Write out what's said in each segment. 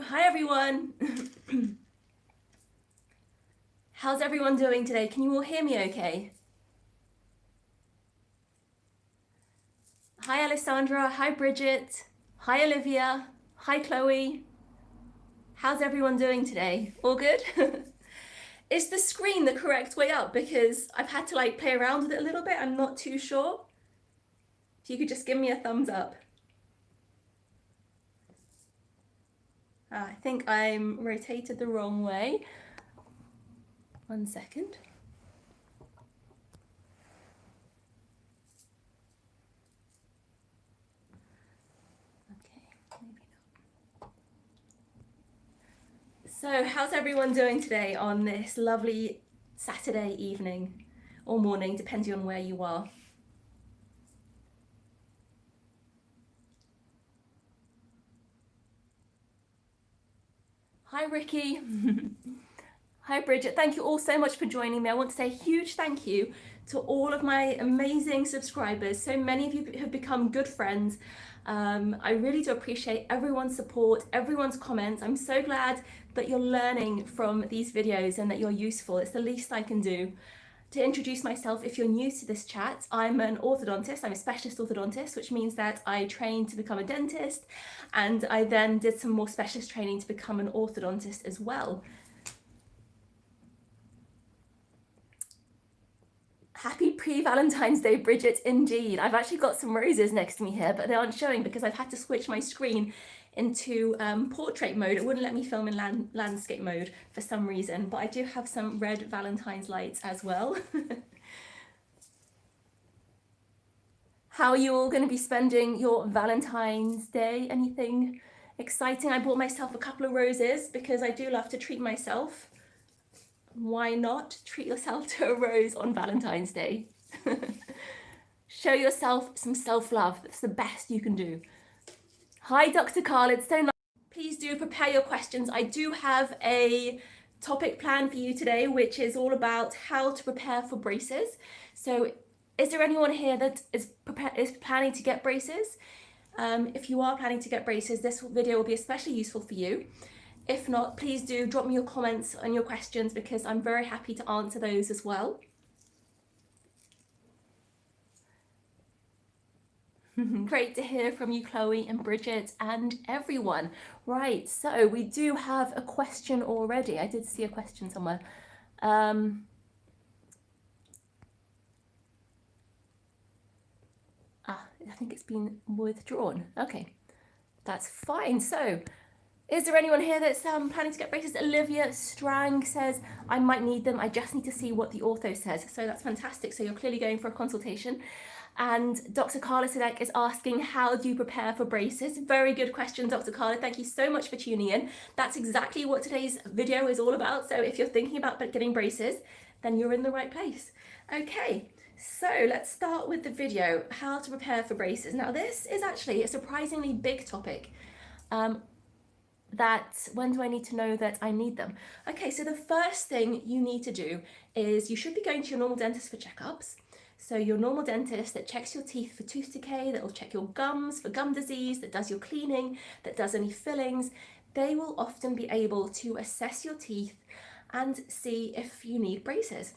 Hi everyone. How's everyone doing today? Can you all hear me okay? Hi Alessandra, hi Bridget, hi Olivia, hi Chloe. How's everyone doing today? All good? Is the screen the correct way up? Because I've had to play around with it a little bit. I'm not too sure. If you could just give me a thumbs up. I think I'm rotated the wrong way. 1 second. Okay, maybe not. So how's everyone doing today on this lovely Saturday evening or morning, depending on where you are? Hi Ricky. Hi Bridget, thank you all so much for joining me. I want to say a huge thank you to all of my amazing subscribers. So many of you have become good friends. I really do appreciate everyone's support, everyone's comments. I'm so glad that you're learning from these videos and that you're useful. It's the least I can do. To introduce myself, if you're new to this chat, I'm an orthodontist. I'm a specialist orthodontist, which means that I trained to become a dentist, and I then did some more specialist training to become an orthodontist as well. Happy pre-Valentine's Day, Bridget, indeed. I've actually got some roses next to me here, but they aren't showing because I've had to switch my screen into portrait mode. It wouldn't let me film in landscape mode for some reason, but I do have some red Valentine's lights as well. How are you all going to be spending your Valentine's Day? Anything exciting? I bought myself a couple of roses because I do love to treat myself. Why not treat yourself to a rose on Valentine's Day? Show yourself some self-love. That's the best you can do. Hi, Dr. Carl. It's so nice. Please do prepare your questions. I do have a topic plan for you today, which is all about how to prepare for braces. So is there anyone here that is planning to get braces? If you are planning to get braces, this video will be especially useful for you. If not, please do drop me your comments and your questions because I'm very happy to answer those as well. Great to hear from you, Chloe and Bridget and everyone. Right, so we do have a question already. I did see a question somewhere. I think it's been withdrawn. Okay, that's fine. So, is there anyone here that's planning to get braces? Olivia Strang says, I might need them. I just need to see what the ortho says. So that's fantastic. So you're clearly going for a consultation. And Dr. Carla Sadek is asking, how do you prepare for braces? Very good question, Dr. Carla. Thank you so much for tuning in. That's exactly what today's video is all about. So if you're thinking about getting braces, then you're in the right place. Okay, so let's start with the video, how to prepare for braces. Now this is actually a surprisingly big topic. When do I need to know that I need them? Okay, so the first thing you need to do is you should be going to your normal dentist for checkups. So your normal dentist that checks your teeth for tooth decay, that will check your gums for gum disease, that does your cleaning, that does any fillings, they will often be able to assess your teeth and see if you need braces.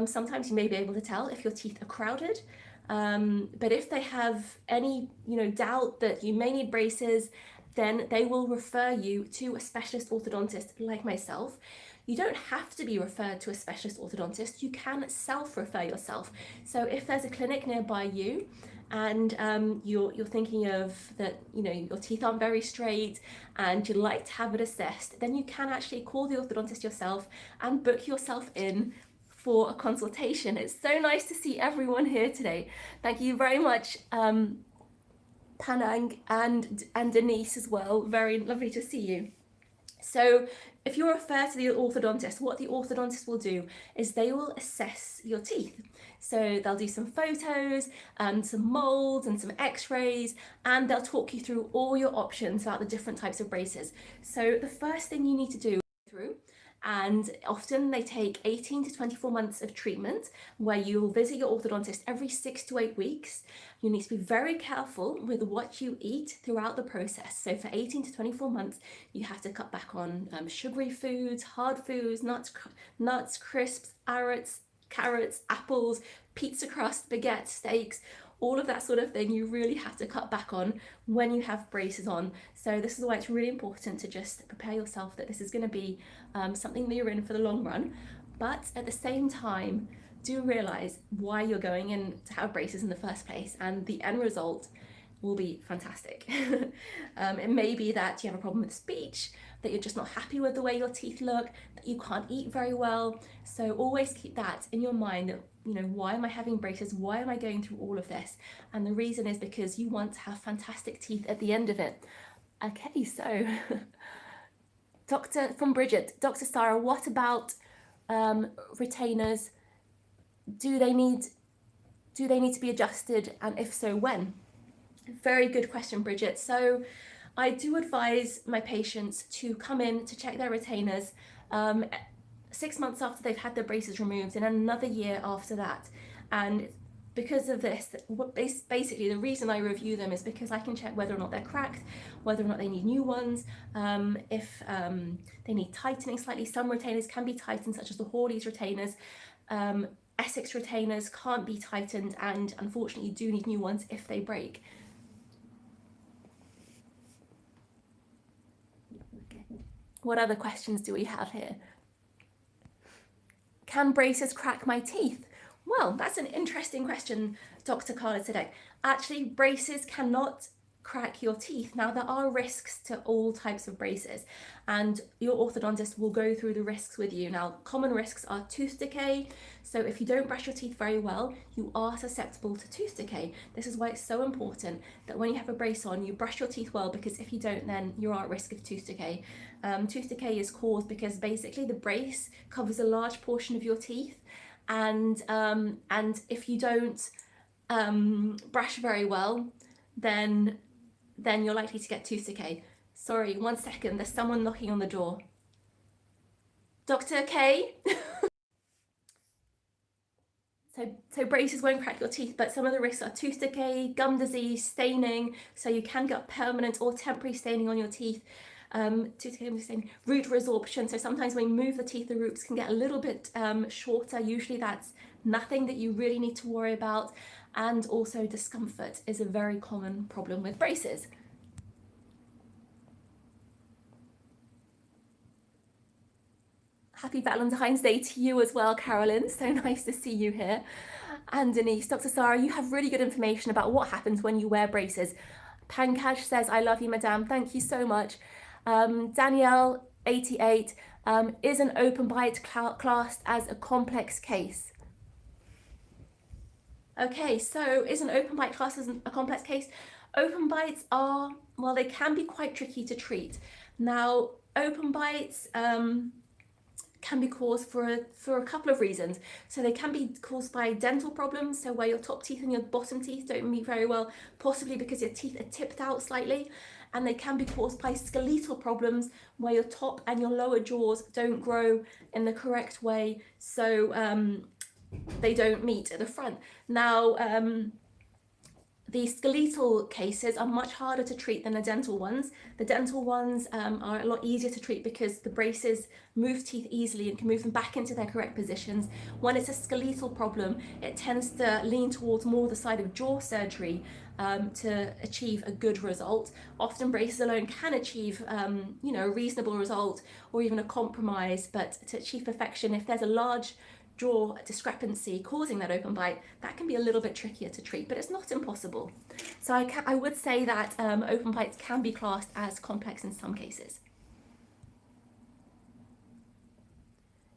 Sometimes you may be able to tell if your teeth are crowded, but if they have any doubt that you may need braces, then they will refer you to a specialist orthodontist like myself. You don't have to be referred to a specialist orthodontist. You can self-refer yourself. So if there's a clinic nearby you and you're thinking of that, your teeth aren't very straight and you'd like to have it assessed, then you can actually call the orthodontist yourself and book yourself in for a consultation. It's so nice to see everyone here today. Thank you very much, Panang and Denise as well. Very lovely to see you. So if you're referred to the orthodontist, what the orthodontist will do is they will assess your teeth. So they'll do some photos and some molds and some x-rays, and they'll talk you through all your options about the different types of braces. So the first thing you need to do is go through And often they take 18 to 24 months of treatment where you'll visit your orthodontist every 6 to 8 weeks. You need to be very careful with what you eat throughout the process. So for 18 to 24 months, you have to cut back on sugary foods, hard foods, nuts, crisps, carrots, apples, pizza crust, baguette, steaks, all of that sort of thing. You really have to cut back on when you have braces on. So this is why it's really important to just prepare yourself that this is going to be something that you're in for the long run. But at the same time, do realize why you're going in to have braces in the first place, and the end result will be fantastic. It may be that you have a problem with speech, that you're just not happy with the way your teeth look, that you can't eat very well. So always keep that in your mind, that, you know, why am I having braces? Why am I going through all of this? And the reason is because you want to have fantastic teeth at the end of it. Okay, so from Bridget, Dr. Sarah, what about retainers? Do they need to be adjusted, and if so, when? Very good question, Bridget. So I do advise my patients to come in to check their retainers 6 months after they've had their braces removed, and another year after that. And because of this, basically the reason I review them is because I can check whether or not they're cracked, whether or not they need new ones, if they need tightening slightly. Some retainers can be tightened, such as the Hawley's retainers. Essex retainers can't be tightened, and unfortunately you do need new ones if they break. What other questions do we have here? Can braces crack my teeth? Well, that's an interesting question, Dr. Carla today. Actually, braces cannot crack your teeth. Now, there are risks to all types of braces, and your orthodontist will go through the risks with you. Now, common risks are tooth decay. So if you don't brush your teeth very well, you are susceptible to tooth decay. This is why it's so important that when you have a brace on, you brush your teeth well, because if you don't, then you are at risk of tooth decay. Tooth decay is caused because basically the brace covers a large portion of your teeth, and if you don't brush very well, then you're likely to get tooth decay. Sorry, 1 second, there's someone knocking on the door. Dr. K? So braces won't crack your teeth, but some of the risks are tooth decay, gum disease, staining, so you can get permanent or temporary staining on your teeth. Tooth decay, staining, root resorption, so sometimes when you move the teeth, the roots can get a little bit shorter. Usually that's nothing that you really need to worry about. And also discomfort is a very common problem with braces. Happy Valentine's Day to you as well, Carolyn. So nice to see you here. And Denise, Dr. Sarah, you have really good information about what happens when you wear braces. Pankaj says, I love you, madame. Thank you so much. Danielle, 88, is an open bite classed as a complex case? Okay, so is an open bite classed as a complex case? Open bites are, well, they can be quite tricky to treat. Now, open bites can be caused for a couple of reasons. So they can be caused by dental problems, so where your top teeth and your bottom teeth don't meet very well, possibly because your teeth are tipped out slightly. And they can be caused by skeletal problems, where your top and your lower jaws don't grow in the correct way, so they don't meet at the front. Now, the skeletal cases are much harder to treat than the dental ones. The dental ones are a lot easier to treat because the braces move teeth easily and can move them back into their correct positions. When it's a skeletal problem, it tends to lean towards more the side of jaw surgery to achieve a good result. Often braces alone can achieve a reasonable result or even a compromise, but to achieve perfection, if there's a large jaw discrepancy causing that open bite, that can be a little bit trickier to treat, but it's not impossible. So I would say that open bites can be classed as complex in some cases.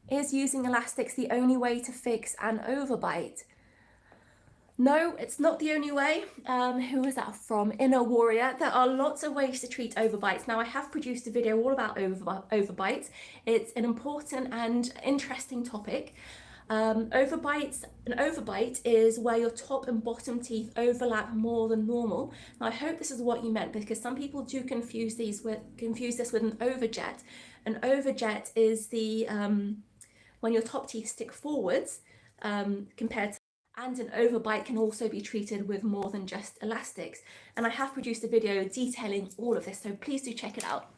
Is using elastics the only way to fix an overbite? No, it's not the only way. Who is that from? Inner Warrior. There are lots of ways to treat overbites. Now, I have produced a video all about overbites. It's an important and interesting topic. An overbite is where your top and bottom teeth overlap more than normal. Now, I hope this is what you meant, because some people do confuse this with an overjet. An overjet is the when your top teeth stick forwards compared to, and an overbite can also be treated with more than just elastics. And I have produced a video detailing all of this, so please do check it out.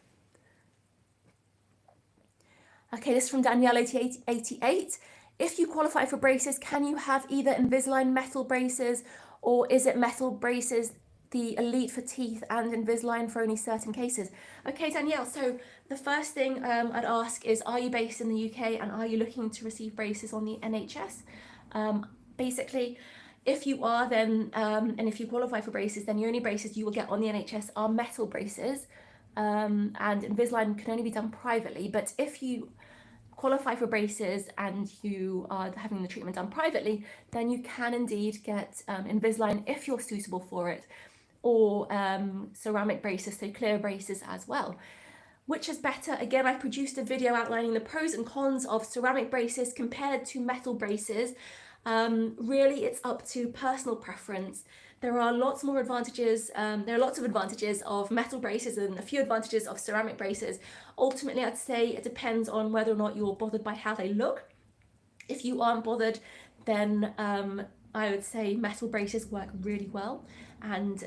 Okay, this is from Danielle88. If you qualify for braces, can you have either Invisalign metal braces, or is it metal braces the elite for teeth and Invisalign for only certain cases? Okay, Danielle, so the first thing I'd ask is, are you based in the UK and are you looking to receive braces on the NHS? Basically, if you are, then and if you qualify for braces, then the only braces you will get on the NHS are metal braces, and Invisalign can only be done privately. But if you qualify for braces and you are having the treatment done privately, then you can indeed get Invisalign if you're suitable for it, or ceramic braces, so clear braces as well. Which is better? Again, I've produced a video outlining the pros and cons of ceramic braces compared to metal braces. Really, it's up to personal preference. There are lots more advantages. There are lots of advantages of metal braces and a few advantages of ceramic braces. Ultimately, I'd say it depends on whether or not you're bothered by how they look. If you aren't bothered, then I would say metal braces work really well, and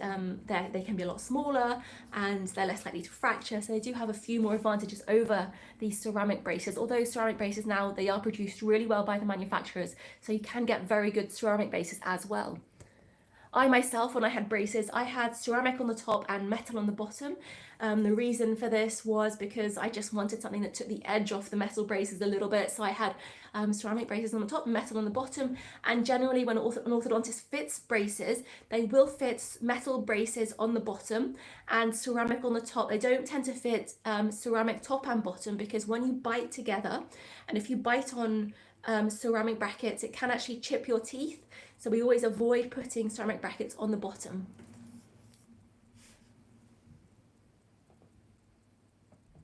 they can be a lot smaller and they're less likely to fracture, so they do have a few more advantages over these ceramic braces. Although ceramic braces now, they are produced really well by the manufacturers, so you can get very good ceramic braces as well. I myself, when I had braces, I had ceramic on the top and metal on the bottom. The reason for this was because I just wanted something that took the edge off the metal braces a little bit. So I had ceramic braces on the top, metal on the bottom. And generally when an orthodontist fits braces, they will fit metal braces on the bottom and ceramic on the top. They don't tend to fit ceramic top and bottom, because when you bite together, and if you bite on ceramic brackets, it can actually chip your teeth. So we always avoid putting ceramic brackets on the bottom.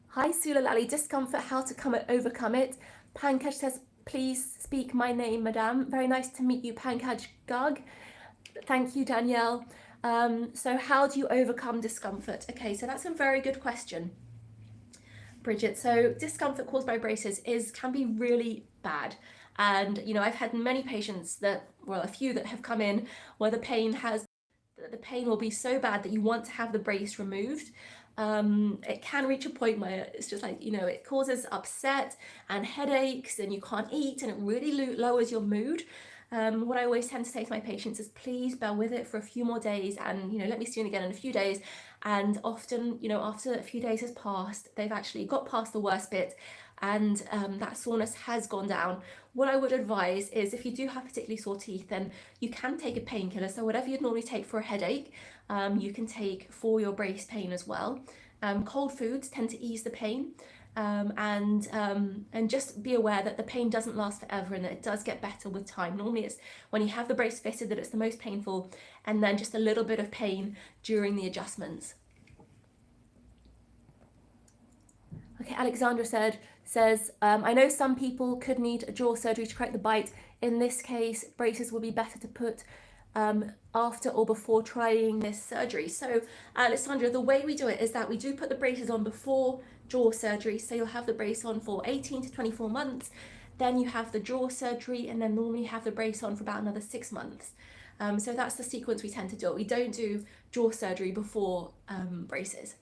Hi Sulalali, discomfort, how to overcome it. Pankaj says, please speak my name, madam. Very nice to meet you, Pankaj Garg. Thank you, Danielle. So how do you overcome discomfort? Okay, so that's a very good question, Bridget. So discomfort caused by braces can be really bad. And, you know, I've had many patients a few that have come in where the pain will be so bad that you want to have the brace removed. It can reach a point where it's just like, you know, it causes upset and headaches and you can't eat, and it really lowers your mood. What I always tend to say to my patients is, please bear with it for a few more days, and, you know, let me see you again in a few days. And often, you know, after a few days has passed, they've actually got past the worst bit, and that soreness has gone down. What I would advise is, if you do have particularly sore teeth, then you can take a painkiller. So whatever you'd normally take for a headache, you can take for your brace pain as well. Cold foods tend to ease the pain. And just be aware that the pain doesn't last forever, and that it does get better with time. Normally it's when you have the brace fitted that it's the most painful, and then just a little bit of pain during the adjustments. Okay, Alexandra says, I know some people could need a jaw surgery to correct the bite. In this case, braces will be better to put after or before trying this surgery. So Alexandra, the way we do it is that we do put the braces on before jaw surgery. So you'll have the brace on for 18 to 24 months. Then you have the jaw surgery, and then normally have the brace on for about another 6 months. So that's the sequence we tend to do. We don't do jaw surgery before braces.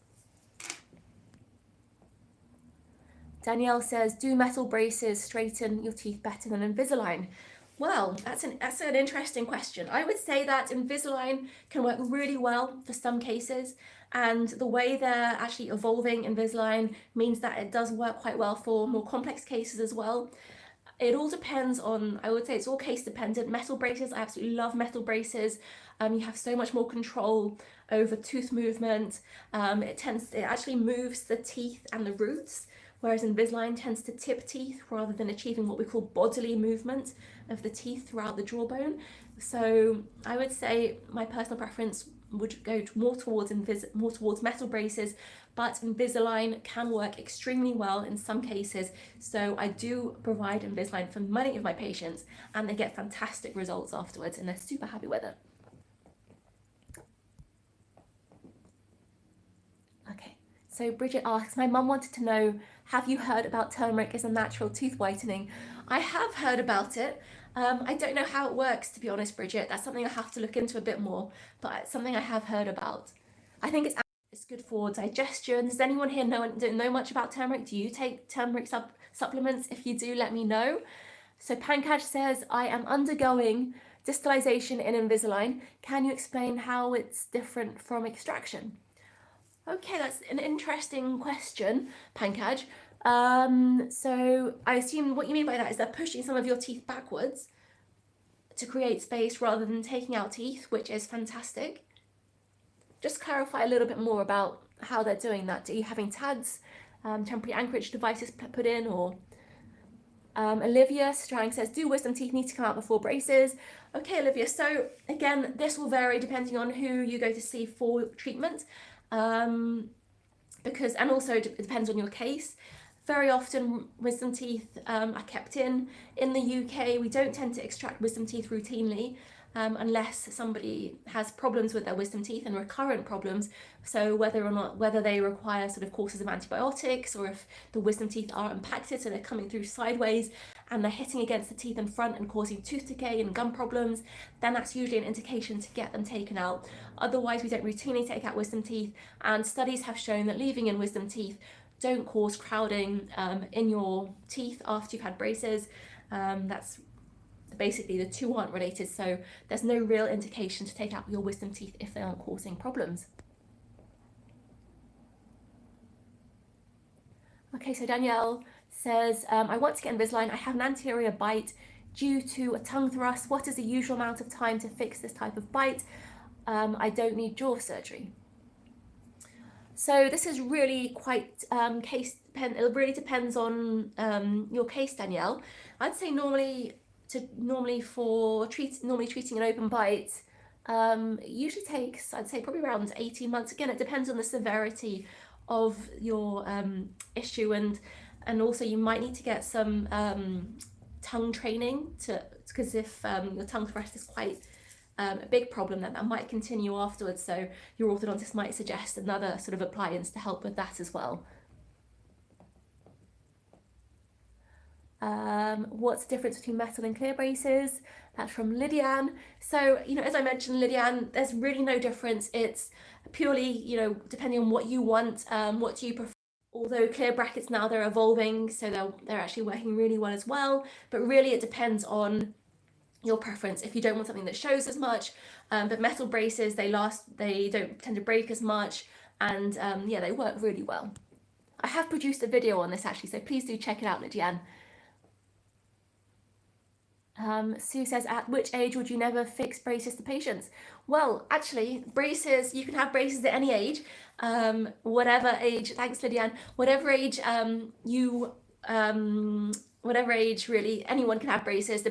Danielle says, do metal braces straighten your teeth better than Invisalign? Well, that's an interesting question. I would say that Invisalign can work really well for some cases, and the way they're actually evolving Invisalign means that it does work quite well for more complex cases as well. It all depends on, I would say it's all case dependent. Metal braces, I absolutely love metal braces. You have so much more control over tooth movement. It actually moves the teeth and the roots, whereas Invisalign tends to tip teeth rather than achieving what we call bodily movement of the teeth throughout the jawbone. So I would say my personal preference would go more towards metal braces, but Invisalign can work extremely well in some cases. So I do provide Invisalign for many of my patients, and they get fantastic results afterwards, and they're super happy with it. Okay, so Bridget asks, my mum wanted to know have you heard about turmeric as a natural tooth whitening? I have heard about it. I don't know how it works, to be honest, Bridget. That's something I have to look into a bit more, but it's something I have heard about. I think it's good for digestion. Does anyone here don't know much about turmeric? Do you take turmeric supplements? If you do, let me know. So Pankaj says, I am undergoing distillation in Invisalign. Can you explain how it's different from extraction? Okay, that's an interesting question, Pankaj. So I assume what you mean by that is they're pushing some of your teeth backwards to create space rather than taking out teeth, which is fantastic. Just clarify a little bit more about how they're doing that. Are you having TADs, temporary anchorage devices put in, or Olivia Strang says, do wisdom teeth need to come out before braces? Okay, Olivia, so again, this will vary depending on who you go to see for treatment, because, and also it depends on your case. Very often wisdom teeth are kept in. In the UK, we don't tend to extract wisdom teeth routinely, unless somebody has problems with their wisdom teeth and recurrent problems. So whether they require sort of courses of antibiotics, or if the wisdom teeth are impacted, so they're coming through sideways and they're hitting against the teeth in front and causing tooth decay and gum problems, then that's usually an indication to get them taken out. Otherwise, we don't routinely take out wisdom teeth, and studies have shown that leaving in wisdom teeth don't cause crowding in your teeth after you've had braces. That's basically, the two aren't related, so there's no real indication to take out your wisdom teeth if they aren't causing problems. Okay, so Danielle says, I want to get Invisalign. I have an anterior bite due to a tongue thrust. What is the usual amount of time to fix this type of bite? I don't need jaw surgery. So this is really quite case dependent. It really depends on your case, Danielle. I'd say normally treating an open bite, it usually takes, I'd say, probably around 18 months. Again, it depends on the severity of your issue, and also you might need to get some tongue training because if your tongue thrust is quite a big problem, then that might continue afterwards. So your orthodontist might suggest another sort of appliance to help with that as well. What's the difference between metal and clear braces? That's from Lydiane. So, as I mentioned, Lydiane, there's really no difference. It's purely, depending on what you want, what do you prefer. Although clear brackets now, they're evolving, so they're actually working really well as well. But really, it depends on your preference. If you don't want something that shows as much, but metal braces, they don't tend to break as much, and yeah, they work really well. I have produced a video on this actually, so please do check it out, Lydiane. Sue says, at which age would you never fix braces to patients? Well, actually, braces, you can have braces at any age, whatever age, thanks Lydiane, whatever age whatever age really, anyone can have braces,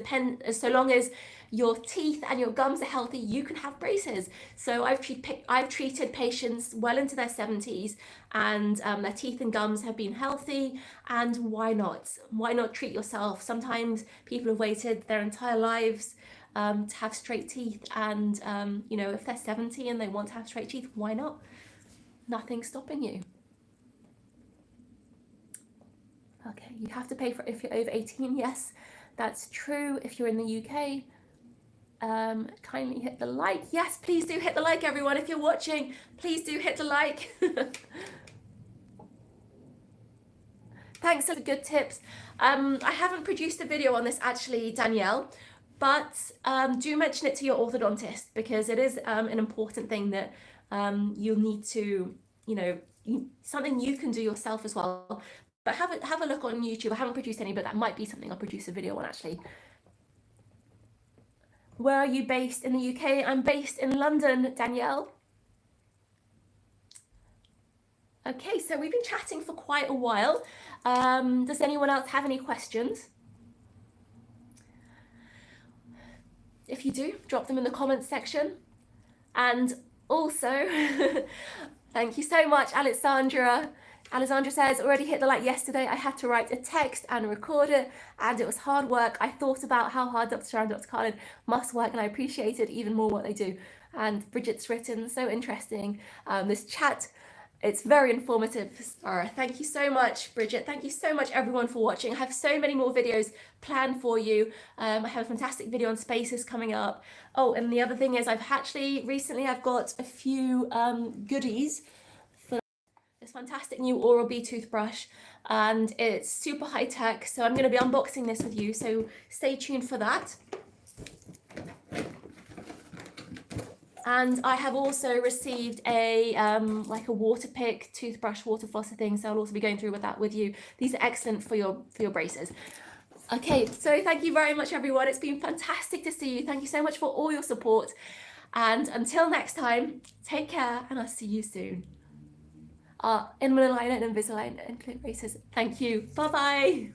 so long as your teeth and your gums are healthy, you can have braces. So I've treated patients well into their 70s, and their teeth and gums have been healthy, and why not? Why not treat yourself? Sometimes people have waited their entire lives to have straight teeth, and if they're 70 and they want to have straight teeth, why not? Nothing's stopping you. Okay, you have to pay for it if you're over 18. Yes, that's true. If you're in the UK, kindly hit the like. Yes, please do hit the like, everyone. If you're watching, please do hit the like. Thanks for the good tips. I haven't produced a video on this actually, Danielle, but do mention it to your orthodontist, because it is an important thing that you'll need to, something you can do yourself as well. But have a look on YouTube. I haven't produced any, but that might be something I'll produce a video on actually. Where are you based in the UK? I'm based in London, Danielle. Okay, so we've been chatting for quite a while. Does anyone else have any questions? If you do, drop them in the comments section. And also, thank you so much, Alexandra. Alexandra says, already hit the like yesterday. I had to write a text and record it, and it was hard work. I thought about how hard Dr. Sharon and Dr. Carlin must work, and I appreciated even more what they do. And Bridget's written, so interesting. This chat It's very informative, Sarah. Thank you so much, Bridget. Thank you so much, everyone, for watching. I have so many more videos planned for you. I have a fantastic video on spaces coming up. Oh, and the other thing is I've got a few goodies for this fantastic new Oral-B toothbrush, and it's super high tech. So I'm going to be unboxing this with you. So stay tuned for that. And I have also received a like a water pick, toothbrush, water flosser thing. So I'll also be going through with that with you. These are excellent for your braces. Okay, so thank you very much, everyone. It's been fantastic to see you. Thank you so much for all your support. And until next time, take care, and I'll see you soon. Invisalign and Invisalign and clear braces. Thank you. Bye-bye.